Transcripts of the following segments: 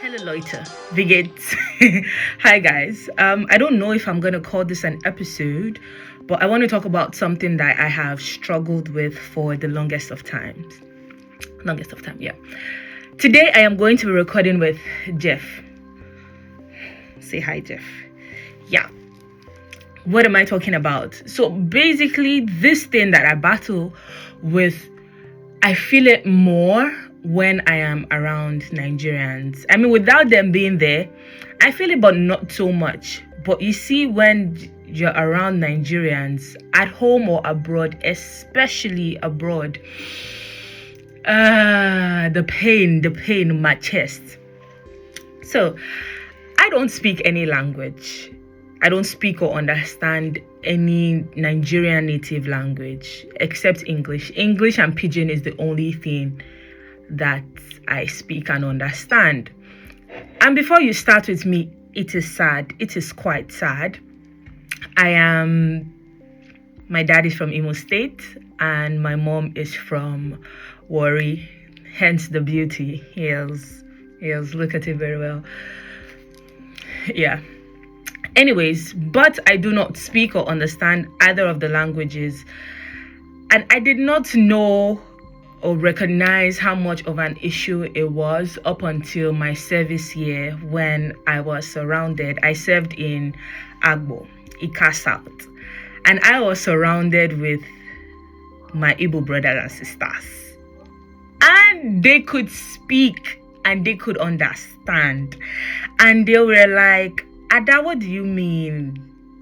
Hello, Leute. Wie geht's? Hi, guys. I don't know if I'm gonna call this an episode, but I want to talk about something that I have struggled with for the longest of times. Yeah. Today, I am going to be recording with Jeff. Say hi, Jeff. Yeah. What am I talking about? So basically, this thing that I battle with, I feel it more when I am around Nigerians. I mean, without them being there, I feel it, but not so much. But you see, when you're around Nigerians, at home or abroad, especially abroad, the pain in my chest. So, I don't speak any language. I don't speak or understand any Nigerian native language except English. English and Pidgin is the only thing that I speak and understand. And before you start with me, it is sad. It is quite sad. My dad is from Imo State and my mom is from Warri, hence the beauty. Yes, look at it very well. Yeah. Anyways, but I do not speak or understand either of the languages. And I did not know or recognize how much of an issue it was up until my service year when I was surrounded. I served in Agbo, Ika South. And I was surrounded with my Igbo brothers and sisters. And they could speak and they could understand. And they were like, Ada, what do you mean?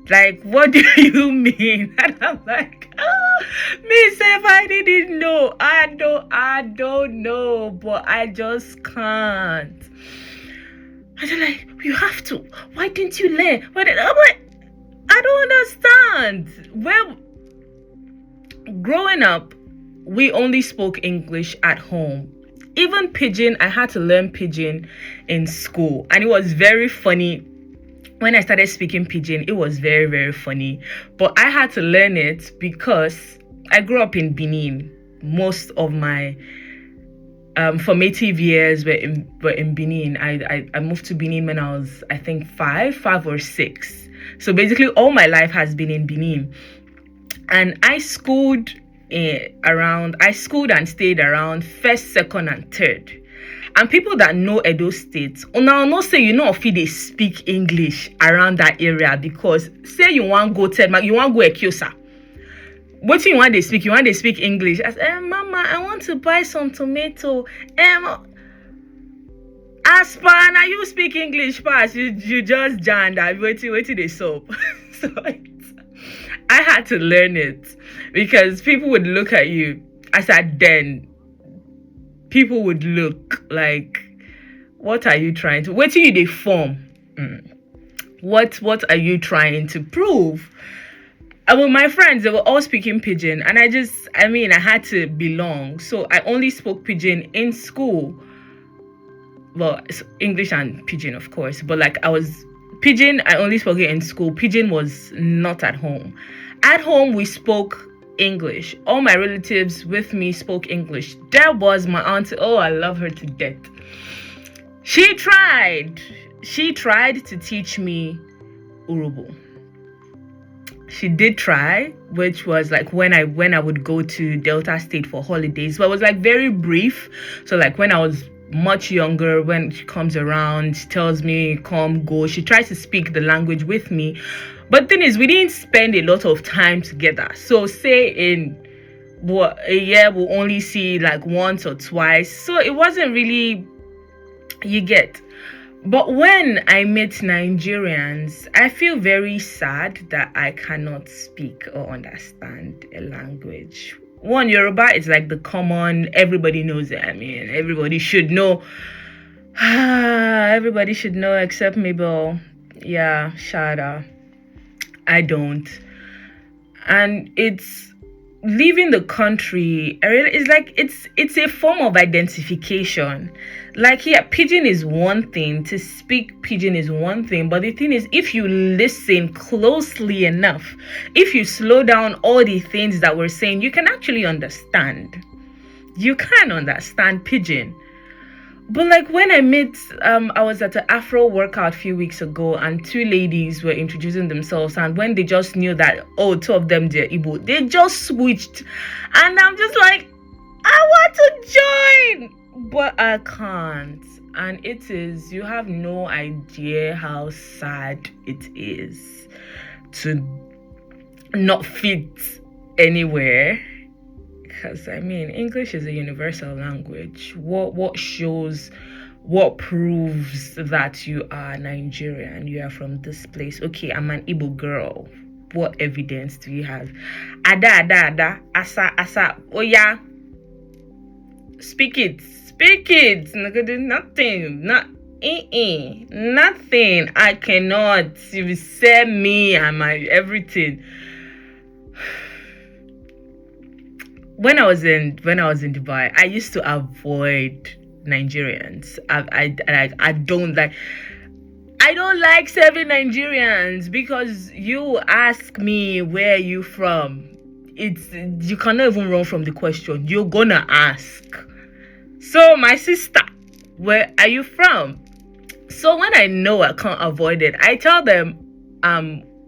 Like, what do you mean? And I'm like, me if I didn't know. I don't know, but I just can't. And they're like, you have to. Why didn't you learn? I'm like, I don't understand. Well, growing up, we only spoke English at home. Even Pidgin, I had to learn Pidgin in school. And it was very funny. When I started speaking Pidgin, it was very, very funny. But I had to learn it because I grew up in Benin. Most of my formative years were in Benin. I moved to Benin when I was, I think, five or six. So basically, all my life has been in Benin. And I schooled and stayed around first, second, and third. And people that know Edo State, now not say if they speak English around that area, because say you want go tell you want go Ekiosa. What you want they speak? You want they speak English? I say, Mama, I want to buy some tomato. Aspa, now you speak English pass. You just janned that waiting they soap. So I had to learn it because people would look at you. I said then. People would look like, what are you trying to, what do you they form? What are you trying to prove? And with my friends, they were all speaking Pidgin, and I had to belong. So I only spoke Pidgin in school. Well, it's English and Pidgin, of course, but Pidgin, I only spoke it in school. Pidgin was not at home. At home, we spoke English. All my relatives with me spoke English. There was my auntie. Oh, I love her to death. She tried to teach me Urubu. She did try, which was like when I would go to Delta State for holidays, but it was like very brief. So like when I was much younger, when she comes around, she tells me come go, she tries to speak the language with me. But the thing is, we didn't spend a lot of time together. So say in a year, we'll only see like once or twice. So it wasn't really, you get. But when I meet Nigerians, I feel very sad that I cannot speak or understand a language. One, Yoruba is like the common, everybody knows it. I mean, everybody should know. Everybody should know except Mabel. Yeah, Shada. I don't. And it's leaving the country. It's like it's a form of identification. Like here, Pidgin is one thing. To speak Pidgin is one thing. But the thing is, if you listen closely enough, if you slow down all the things that we're saying, you can actually understand. You can understand Pidgin. But like when I met, I was at an Afro workout a few weeks ago, and two ladies were introducing themselves. And when they just knew that, oh, two of them they're Igbo, they just switched, and I'm just like, I want to join, but I can't. And it is, you have no idea how sad it is to not fit anywhere. Because I mean, English is a universal language. What shows, what proves that you are Nigerian, you are from this place? Okay, I'm an Igbo girl. What evidence do you have? Ada, asa. Oh yeah, speak it. Nothing, nothing. I cannot. You say me and my everything. When I was in Dubai, I used to avoid Nigerians. I don't like serving Nigerians, because you ask me where you from. You cannot even run from the question. You're gonna ask. So my sister, where are you from? So when I know I can't avoid it, I tell them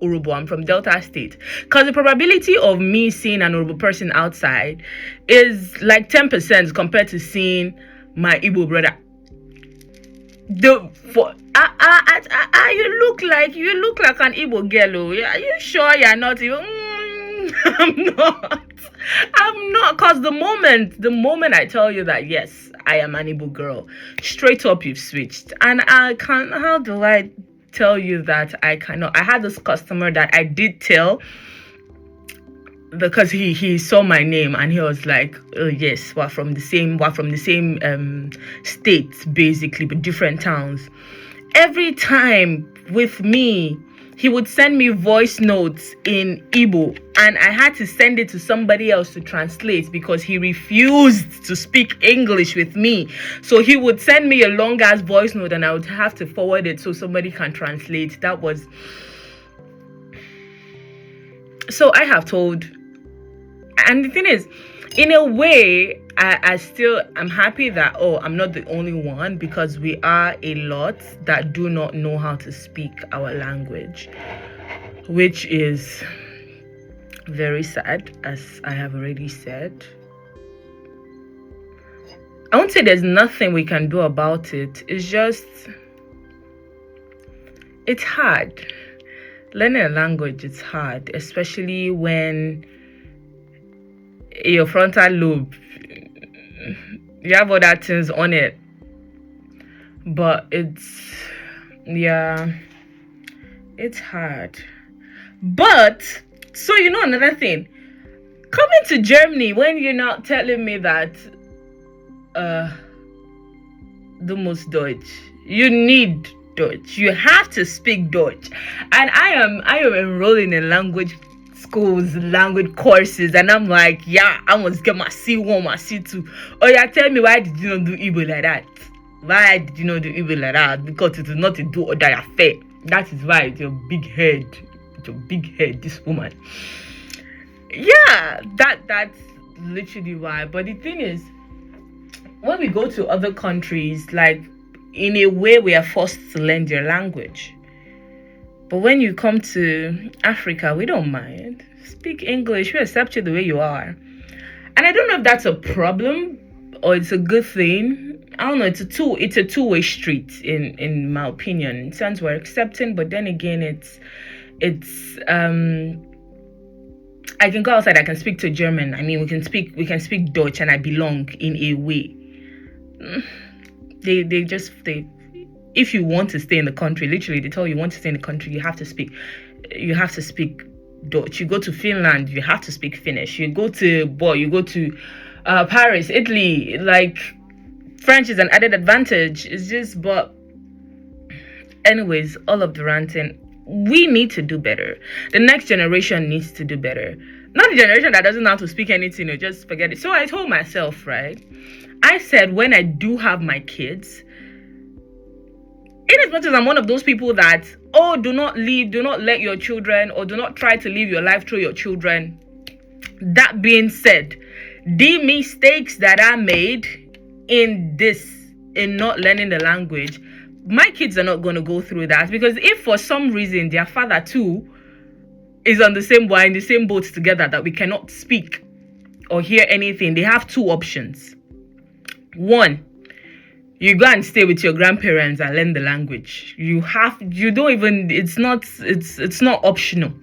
Urubu, I'm from Delta State, because the probability of me seeing an Urubu person outside is like 10% compared to seeing my Igbo brother. You look like an Igbo girl. Are you sure you're not even? I'm not, because the moment I tell you that yes, I am an Igbo girl, straight up you've switched. And I can't, how do I tell you that I cannot? I had this customer that I did tell, because he saw my name and he was like, oh yes, we're from the same state, basically, but different towns. Every time with me, he would send me voice notes in Igbo, and I had to send it to somebody else to translate, because he refused to speak English with me. So he would send me a long ass voice note, and I would have to forward it so somebody can translate. That was, so I have told, and the thing is, in a way, I'm happy that, oh, I'm not the only one, because we are a lot that do not know how to speak our language, which is very sad, as I have already said. I won't say there's nothing we can do about it. It's just, it's hard. Learning a language is hard, especially when your frontal lobe, you have other things on it. But it's hard. But so another thing, coming to Germany, when you're not telling me that du musst Deutsch, you need Dutch, you have to speak Dutch. And I am enrolling in language schools, language courses, and I'm like, yeah, I must get my C1, my C2. Oh yeah, tell me, why did you not do Igbo like that? Why did you not do Igbo like that? Because it is not a do or die affair. That is why it's your big head, this woman. Yeah, that's literally why. But the thing is, when we go to other countries, like, in a way, we are forced to learn their language. But when you come to Africa, we don't mind. Speak English. We accept you the way you are. And I don't know if that's a problem or it's a good thing. I don't know. It's a two-way street, in my opinion. In sense, we're accepting, but then again, it's I can go outside. I can speak to German. I mean, we can speak Dutch, and I belong in a way. They if you want to stay in the country, literally they tell you want to stay in the country, you have to speak Dutch. You go to Finland, you have to speak Finnish. You go to Paris, Italy, like, French is an added advantage. It's just, but anyways, all of the ranting, we need to do better. The next generation needs to do better. Not the generation that doesn't know how to speak anything, or just forget it. So I told myself, right, I said, when I do have my kids, in as much as I'm one of those people that, oh, do not let your children, or do not try to live your life through your children. That being said, the mistakes that I made in this in not learning the language, my kids are not going to go through that, because if for some reason their father too is on the same in the same boat together, that we cannot speak or hear anything, they have two options. One, you go and stay with your grandparents and learn the language. It's not optional.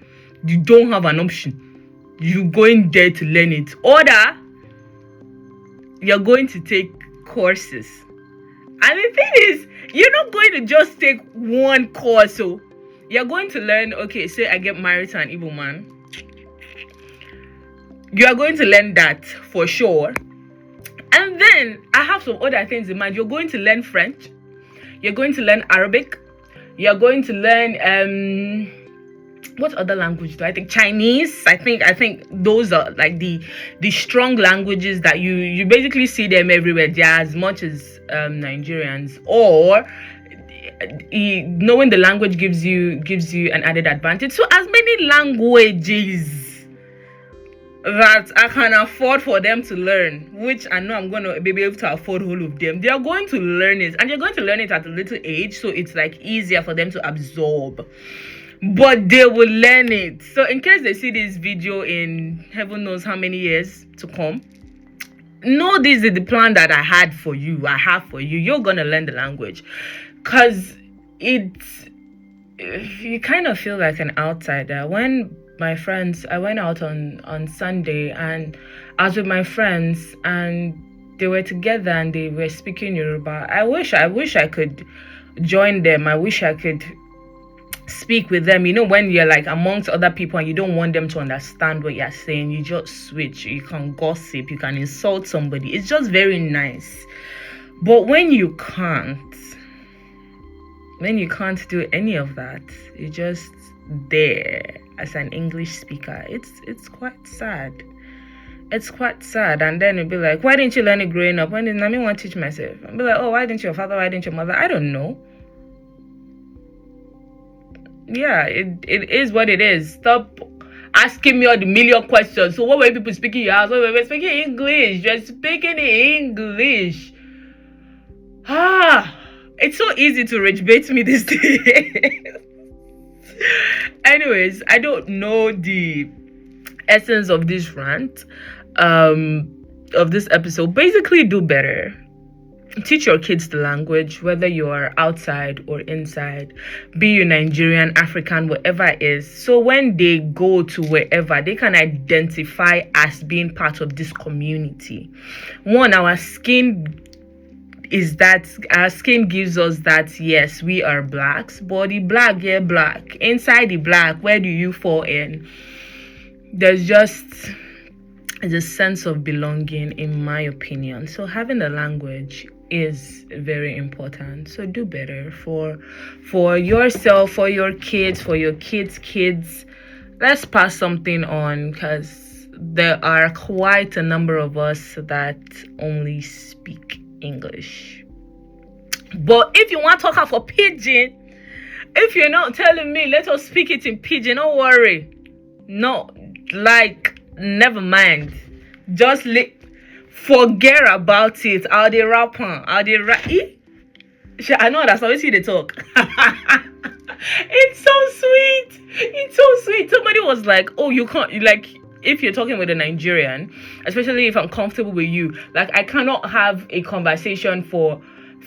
You don't have an option. You going there to learn it. Or you're going to take courses. And the thing is, you're not going to just take one course. So you're going to learn, okay, say I get married to an Igbo man. You are going to learn that for sure. And then I have some other things in mind. You're going to learn French. You're going to learn Arabic. You're going to learn what other language do I think? Chinese. I think those are like the strong languages that you basically see them everywhere. They're as much as Nigerians. Or knowing the language gives you an added advantage. So as many languages that I can afford for them to learn, which I know I'm going to be able to afford all of them, they are going to learn it, and they're going to learn it at a little age, so it's like easier for them to absorb, but they will learn it. So in case they see this video in heaven knows how many years to come, know this is the plan that I have for you. You're going to learn the language, because you kind of feel like an outsider. When my friends, I went out on Sunday, and I was with my friends, and they were together and they were speaking Yoruba. I wish I could join them. I wish I could speak with them. You know, when you're like amongst other people and you don't want them to understand what you're saying, you just switch. You can gossip, you can insult somebody. It's just very nice. But when you can't do any of that, you're just there as an English speaker. It's quite sad. It's quite sad. And then it'll be like, why didn't you learn it growing up? When did I want to teach myself? I'll be like, oh, why didn't your father? Why didn't your mother? I don't know. Yeah, it is what it is. Stop asking me all the million questions. So what were people speaking in your house? We're speaking English. You're speaking English. It's so easy to rage bait me these days. Anyways, I don't know the essence of this rant, of this episode. Basically, do better. Teach your kids the language, whether you are outside or inside, be you Nigerian, African, whatever it is. So when they go to wherever, they can identify as being part of this community. One, our skin gives us that, yes, we are blacks, but the black, yeah, black. Inside the black, where do you fall in? There's just a sense of belonging, in my opinion. So having a language is very important. So do better for yourself, for your kids, for your kids' kids. Let's pass something on, because there are quite a number of us that only speak English. But if you want to talk for pidgin, if you're not telling me, let us speak it in pidgin, don't worry. No, like, never mind. Just forget about it. I'll the rapper. I know that's how we see the talk. It's so sweet. Somebody was like, oh, you can't, like, if you're talking with a Nigerian, especially if I'm comfortable with you, like, I cannot have a conversation for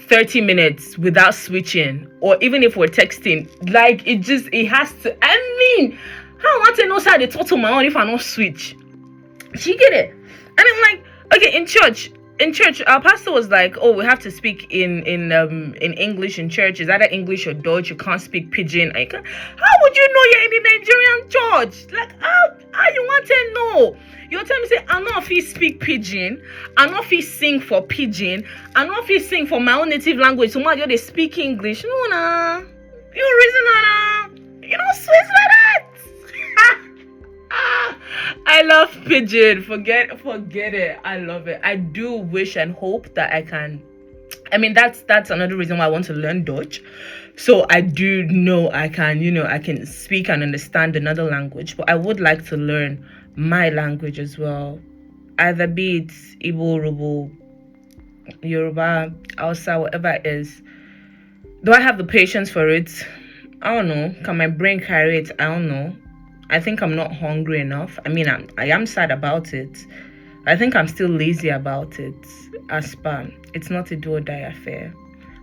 30 minutes without switching, or even if we're texting, like, it has to. I mean, how I want to know how they talk to my own if I don't switch. She get it. And I'm like, okay, in church, our pastor was like, oh, we have to speak in English in church. It's either English or Dutch. You can't speak pidgin. How would you know you're in a Nigerian church? Like, how you want to know? You're telling me, say, I know if he speak pidgin, I know if he sing for pidgin, I know if he sing for my own native language. So much they speak English. No, nah. You reason, nah. You don't Swiss like that. I love pidgin. Forget it. I love it. I do wish and hope that I can. I mean, that's another reason why I want to learn Dutch. So I do know I can speak and understand another language, but I would like to learn my language as well. Either be it Igbo, Yoruba, Yoruba, Hausa, whatever it is. Do I have the patience for it? I don't know. Can my brain carry it? I don't know. I think I'm not hungry enough. I mean, I am sad about it. I think I'm still lazy about it. As per, it's not a do or die affair.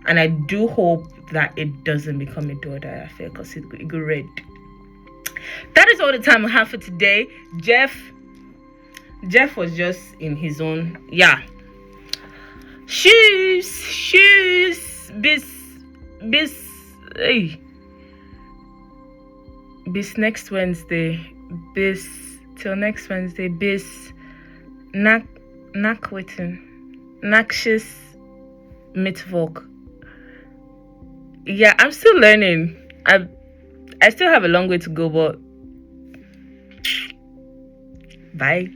And I do hope that it doesn't become a do or die affair, because it go red. That is all the time we have for today. Jeff was just in his own, yeah. Shoes, hey. Bis next Wednesday. Till next Wednesday. Nakwitten. Nakshis Mitvok. Yeah, I'm still learning. I still have a long way to go, but bye.